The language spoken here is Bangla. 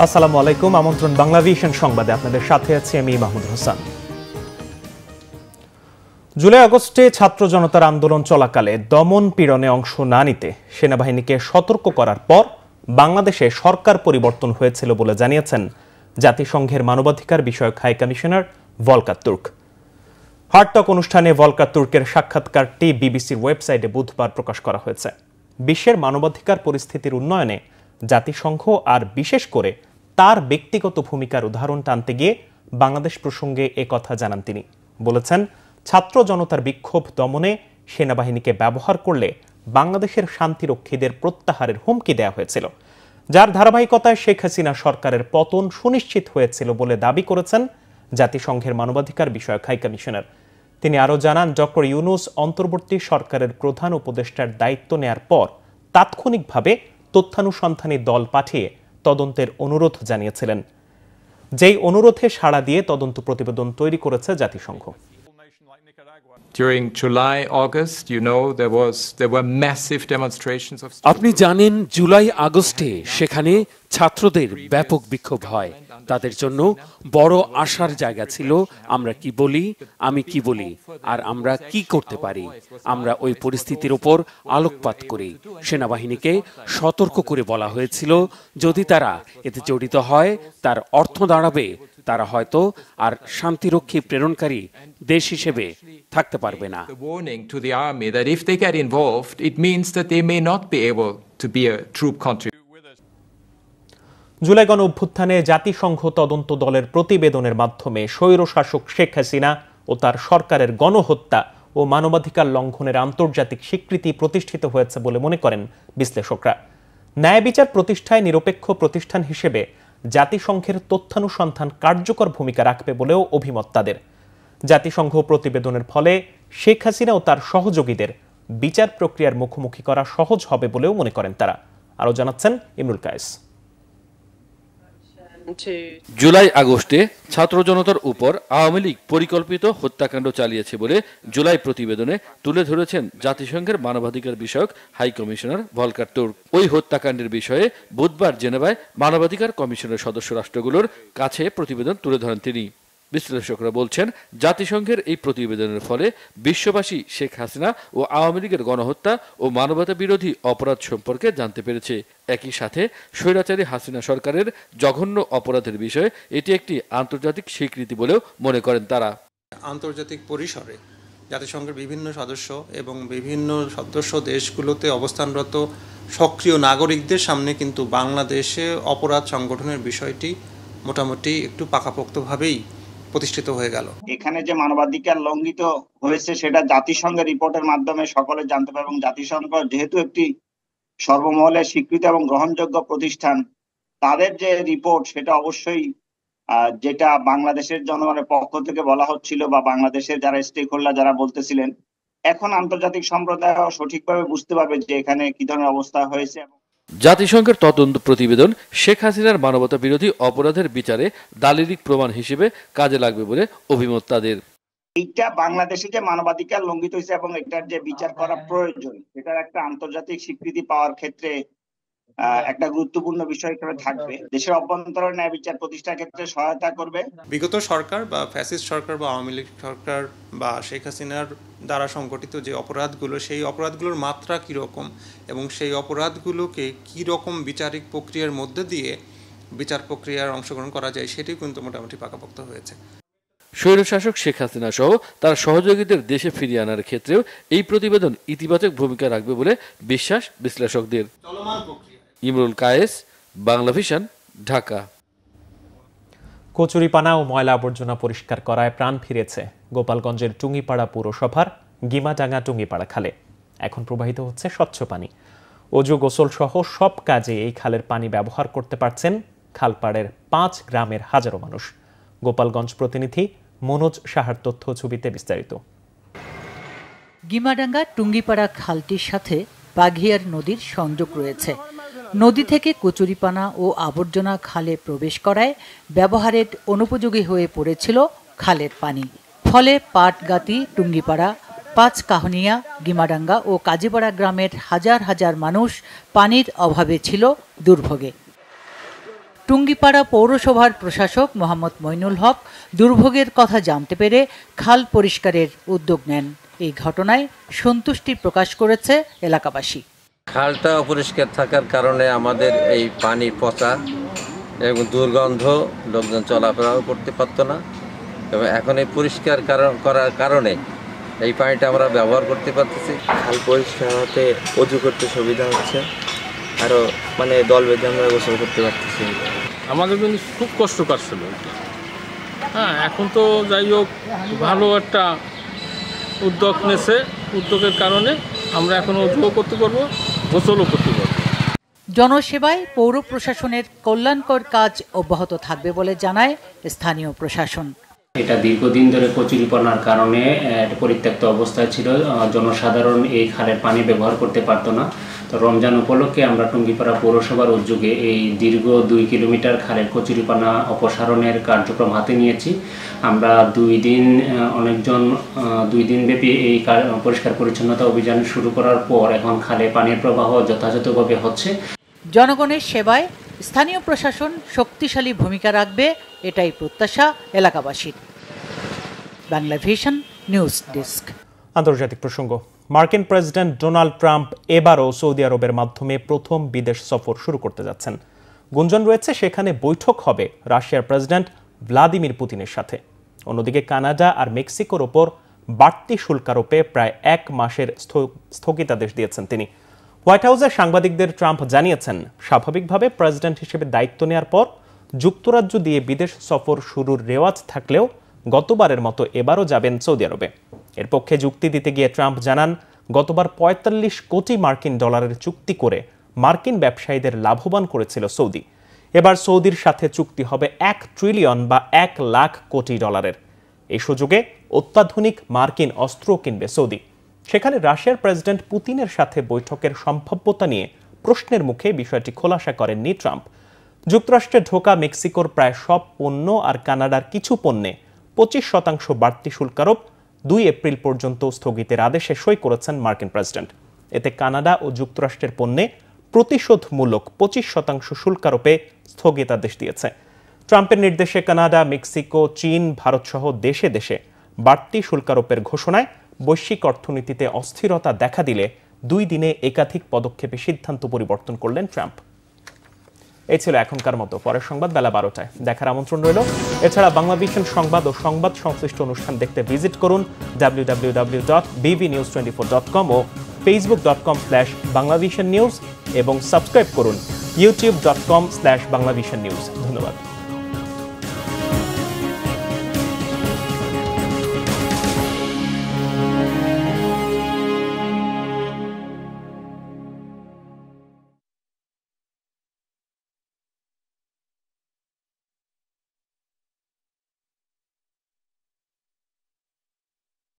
আসসালামু আলাইকুম। আমন্ত্রণ বাংলাভিশন সংবাদে আপনাদের সাথে আছি আমি মাহমুদ হোসেন। জুলাই আগস্টে ছাত্র জনতার আন্দোলন চলাকালে দমন পীড়নে অংশ না নিতে সেনাবাহিনীকে সতর্ক করার পর বাংলাদেশে সরকার পরিবর্তন হয়েছিল বলে জানিয়েছেন জাতিসংঘের মানবাধিকার বিষয়ক হাই কমিশনার ভলকার তুর্ক। হার্টটক অনুষ্ঠানে ভলকার তুর্কের সাক্ষাৎকারটি বিবিসির ওয়েবসাইটে বুধবার প্রকাশ করা হয়েছে। বিশ্বের মানবাধিকার পরিস্থিতির উন্নয়নে জাতিসংঘ আর বিশেষ করে তার ব্যক্তিগত ভূমিকার উদাহরণ টানতে গিয়ে বাংলাদেশ প্রসঙ্গে একথা জানান তিনি। বলেছেন, ছাত্র জনতার বিক্ষোভ দমনে সেনাবাহিনীকে ব্যবহার করলে বাংলাদেশের শান্তিরক্ষীদের প্রত্যাহারের হুমকি দেওয়া হয়েছিল, যার ধারাবাহিকতায় শেখ হাসিনা সরকারের পতন সুনিশ্চিত হয়েছিল বলে দাবি করেছেন জাতিসংঘের মানবাধিকার বিষয়ক হাই কমিশনার। তিনি আরও জানান, ডক্টর ইউনূস অন্তর্বর্তী সরকারের প্রধান উপদেষ্টার দায়িত্ব নেয়ার পর তাৎক্ষণিকভাবে তথ্যানুসন্ধানী দল পাঠিয়ে তদন্তের অনুরোধ জানিয়েছিলেন, যেই অনুরোধে সাড়া দিয়ে তদন্ত প্রতিবেদন তৈরি করেছে জাতিসংঘ। আপনি জানেন, জুলাই আগস্টে সেখানে ছাত্রদের ব্যাপক বিক্ষোভ হয়। তাদের জন্য বড় আশার জায়গা ছিল, আমরা কি বলি, আমি কি বলি, আর আমরা কি করতে পারি। আমরা ওই পরিস্থিতির উপর আলোকপাত করি। সেনাবাহিনীকে সতর্ক করে বলা হয়েছিল, যদি তারা এতে জড়িত হয় তার অর্থ দাঁড়াবে তারা হয়তো আর শান্তিরক্ষী প্রেরণকারী দেশ হিসেবে থাকতে পারবে না। জুলাই গণ অভ্যুত্থানে জাতিসংঘ তদন্ত দলের প্রতিবেদনের মাধ্যমে স্বৈরশাসক শেখ হাসিনা ও তার সরকারের গণহত্যা ও মানবাধিকার লঙ্ঘনের আন্তর্জাতিক স্বীকৃতি প্রতিষ্ঠিত হয়েছে বলে মনে করেন বিশ্লেষকরা। ন্যায় বিচার প্রতিষ্ঠায় নিরপেক্ষ প্রতিষ্ঠান হিসেবে জাতিসংঘের তথ্যানুসন্ধান কার্যকর ভূমিকা রাখবে বলেও অভিমত তাদের। জাতিসংঘ প্রতিবেদনের ফলে শেখ হাসিনা ও তার সহযোগীদের বিচার প্রক্রিয়ার মুখোমুখি করা সহজ হবে বলেও মনে করেন তারা। আরও জানাচ্ছেন ইমরুল কায়েস। জুলাই আগস্টে ছাত্র জনতার উপর আওয়ামী লীগ পরিকল্পিত হত্যাকাণ্ড চালিয়েছে বলে জুলাই প্রতিবেদনে তুলে ধরেছেন জাতিসংঘের মানবাধিকার বিষয়ক হাই কমিশনার ভলকার তুর্ক। ওই হত্যাকাণ্ডের বিষয়ে বুধবার জেনেভায় মানবাধিকার কমিশনের সদস্য রাষ্ট্রগুলোর কাছে প্রতিবেদন তুলে ধরেন তিনি। বিশ্লেষকরা বলছেন, জাতিসংঘের এই প্রতিবেদনের ফলে বিশ্ববাসী শেখ হাসিনা ও আওয়ামী লীগের গণহত্যা ও মানবতা বিরোধী অপরাধ সম্পর্কে জানতে পেরেছে। একই সাথে স্বৈরাচারী হাসিনা সরকারের জঘন্য অপরাধের বিষয়ে এটি একটি আন্তর্জাতিক স্বীকৃতি বলেও মনে করেন তারা। আন্তর্জাতিক পরিসরে জাতিসংঘের বিভিন্ন সদস্য এবং বিভিন্ন সদস্য দেশগুলোতে অবস্থানরত সক্রিয় নাগরিকদের সামনে কিন্তু বাংলাদেশে অপরাধ সংগঠনের বিষয়টি মোটামুটি একটু পাকাপোক্তভাবেই প্রতিষ্ঠিত হয়ে গেল। এখানে যে মানবাধিকার লঙ্ঘিত হয়েছে সেটা জাতিসংঘের রিপোর্টের মাধ্যমে সকলে জানতে পারে, এবং জাতিসংঘ যেহেতু একটি সর্বমহলের স্বীকৃত এবং গ্রহণযোগ্য প্রতিষ্ঠান, তাদের যে রিপোর্ট সেটা অবশ্যই যেটা বাংলাদেশের জনগণের পক্ষ থেকে বলা হচ্ছিল বা বাংলাদেশের যারা স্টেক হোল্ডার যারা বলতেছিলেন, এখন আন্তর্জাতিক সম্প্রদায় সঠিকভাবে বুঝতে পারবে যে এখানে কি ধরনের অবস্থা হয়েছে। জাতিসংঘের তদন্ত প্রতিবেদন শেখ হাসিনার মানবতা বিরোধী অপরাধের বিচারে দালিলিক প্রমাণ হিসেবে কাজে লাগবে বলে অভিমত তাদের। এইটা বাংলাদেশে যে মানবাধিকার লঙ্ঘিত হয়েছে এবং এটার যে বিচার করা প্রয়োজন, এটার একটা আন্তর্জাতিক স্বীকৃতি পাওয়ার ক্ষেত্রে একটা গুরুত্বপূর্ণ বিষয় হিসেবে থাকবে। দেশের অভ্যন্তরীণ ন্যায় বিচার প্রতিষ্ঠার ক্ষেত্রে সহায়তা করবে। বিগত সরকার বা ফ্যাসিস্ট সরকার বা আওয়ামী লীগ সরকার বা শেখ হাসিনার দ্বারা সংগঠিত যে অপরাধগুলো, সেই অপরাধগুলোর মাত্রা কীরকম এবং সেই অপরাধগুলোকে কীরকম বিচারিক প্রক্রিয়ার মধ্যে দিয়ে বিচার প্রক্রিয়ার অংশগ্রহণ করা যায়, সেটি কিন্তু মোটামুটি পাকাপোক্ত হয়েছে। স্বৈরশাসক শেখ হাসিনা সহ তার সহযোগীদের দেশে ফিরিয়ে আনার ক্ষেত্রেও এই প্রতিবেদন ইতিবাচক ভূমিকা রাখবে বলে বিশ্বাস বিশ্লেষকদের। ইমরুল কায়েস, বাংলাভিশন, ঢাকা। কচুরিপানা ও ময়লা আবর্জনা পরিষ্কার করায় প্রাণ ফিরেছে গোপালগঞ্জের টুঙ্গিপাড়া পৌরসভার গিমাডাঙ্গা টুঙ্গিপাড়া খালে। এখন প্রবাহিত হচ্ছে স্বচ্ছ পানি। অজু, গোসল সহ সব কাজে এই খালের পানি ব্যবহার করতে পারছেন খালপাড়ের 5 গ্রামের হাজারো মানুষ। গোপালগঞ্জ প্রতিনিধি মনোজ সাহার তথ্য ছবিতে বিস্তারিত। গিমাডাঙ্গা টুঙ্গিপাড়া খালটির সাথে বাঘিয়ার নদীর সংযোগ রয়েছে। নদী থেকে কচুরিপানা ও আবর্জনা খালে প্রবেশ করায় ব্যবহারের অনুপযোগী হয়ে পড়েছিল খালের পানি। ফলে পাটগাতি, টুঙ্গিপাড়া, পাঁচকাহনিয়া, গিমাডাঙ্গা ও কাজীপাড়া গ্রামের হাজার হাজার মানুষ পানির অভাবে ছিল দুর্ভোগে। টুঙ্গিপাড়া পৌরসভার প্রশাসক মোহাম্মদ মইনুল হক দুর্ভোগের কথা জানতে পেরে খাল পরিষ্কারের উদ্যোগ নেন। এই ঘটনায় সন্তুষ্টি প্রকাশ করেছে এলাকাবাসী। খালটা অপরিষ্কার থাকার কারণে আমাদের এই পানি পচা এবং দুর্গন্ধ, লোকজন চলাফেরাও করতে পারতো না, এবং এখন এই পরিষ্কার করার কারণে এই পানিটা আমরা ব্যবহার করতে পারতেছি। খাল পরিষ্কার হতে অজু করতে সুবিধা হচ্ছে, আরও দল বেঁধে আমরা গোসল করতে পারতেছি। আমাদের জন্য খুব কষ্টকর ছিল। হ্যাঁ, এখন তো যাই হোক ভালো একটা উদ্যোগ নেছে। উদ্যোগের কারণে আমরা এখন অজুও করতে পারবো, গোসলও করতে পারবো। জনসেবায় পৌর প্রশাসনের কল্যাণকর কাজ অব্যাহত থাকবে বলে জানায় স্থানীয় প্রশাসন। এটা দীর্ঘদিন ধরে কচুরিপানার কারণে পরিত্যক্ত অবস্থায় ছিল, জনসাধারণ এই খালের পানি ব্যবহার করতে পারত না। তো রমজান উপলক্ষে আমরা টুঙ্গিপাড়া পৌরসভার উদ্যোগে এই দীর্ঘ 2 কিলোমিটার খালের কচুরিপানা অপসারণের কার্যক্রম হাতে নিয়েছি। আমরা 2 দিন ব্যাপী এই পরিষ্কার পরিচ্ছন্নতা অভিযান শুরু করার পর এখন খালে পানির প্রবাহ যথাযথভাবে হচ্ছে। জনগণের সেবায় স্থানীয় প্রশাসন শক্তিশালী ভূমিকা রাখবে, এটাই প্রত্যাশা এলাকাবাসীর। Bangla vision news desk. আন্তর্জাতিক প্রসঙ্গ। মার্কিন প্রেসিডেন্ট ডোনাল্ড ট্রাম্প এবারও সৌদি আরবের মাধ্যমে প্রথম বিদেশ সফর শুরু করতে যাচ্ছেন। গুঞ্জন রয়েছে সেখানে বৈঠক হবে রাশিয়ার প্রেসিডেন্ট ভ্লাদিমির পুতিনের সাথে। অন্যদিকে কানাডা আর মেক্সিকোর ওপর বাড়তি শুল্ক আরোপে প্রায় 1 মাসের স্থগিতাদেশ দিয়েছেন তিনি। হোয়াইট হাউসে সাংবাদিকদের ট্রাম্প জানিয়েছেন, স্বাভাবিকভাবে প্রেসিডেন্ট হিসেবে দায়িত্ব নেওয়ার পর যুক্তরাজ্য দিয়ে বিদেশ সফর শুরুর রেওয়াজ থাকলেও গতবারের মতো এবারও যাবেন সৌদি আরবে। এর পক্ষে যুক্তি দিতে গিয়ে ট্রাম্প জানান, গতবার 45 কোটি মার্কিন ডলারের চুক্তি করে মার্কিন ব্যবসায়ীদের লাভবান করেছিল সৌদি। এবার সৌদির সাথে চুক্তি হবে 1 ট্রিলিয়ন বা 1 লাখ কোটি ডলারের। এই সুযোগে অত্যাধুনিক মার্কিন অস্ত্র কিনবে সৌদি। সেখানে রাশিয়ার প্রেসিডেন্ট পুতিনের সাথে বৈঠকের সম্ভাব্যতা নিয়ে প্রশ্নের মুখে বিষয়টি খোলাসা করেননি ট্রাম্প। যুক্তরাষ্ট্রে ঢোকা মেক্সিকোর প্রায় সব পণ্য আর কানাডার কিছু পণ্যে 25% বাড়তি শুল্ক আরোপ 2 এপ্রিল পর্যন্ত স্থগিতের আদেশে সই করেছেন মার্কিন প্রেসিডেন্ট। এতে কানাডা ও যুক্তরাষ্ট্রের পণ্যে প্রতিশোধমূলক 25% শুল্ক আরোপে স্থগিতাদেশ দিয়েছে। ট্রাম্পের নির্দেশে কানাডা, মেক্সিকো, চীন, ভারত সহ দেশে দেশে বাড়তি শুল্ক আরোপের ঘোষণায় বৈশ্বিক অর্থনীতিতে অস্থিরতা দেখা দিলে 2 দিনে একাধিক পদক্ষেপে সিদ্ধান্ত পরিবর্তন করলেন ট্রাম্প। এই ছিল এখনকার মতো। পরের সংবাদ বেলা 12টায় দেখার আমন্ত্রণ রইল। এছাড়া বাংলা ভিশন সংবাদ ও সংবাদ সংশ্লিষ্ট অনুষ্ঠান দেখতে ভিজিট করুন www.bbnews24.com ও facebook.com/banglavishnnews এবং সাবস্ক্রাইব করুন youtube.com/banglavishnnews। ধন্যবাদ।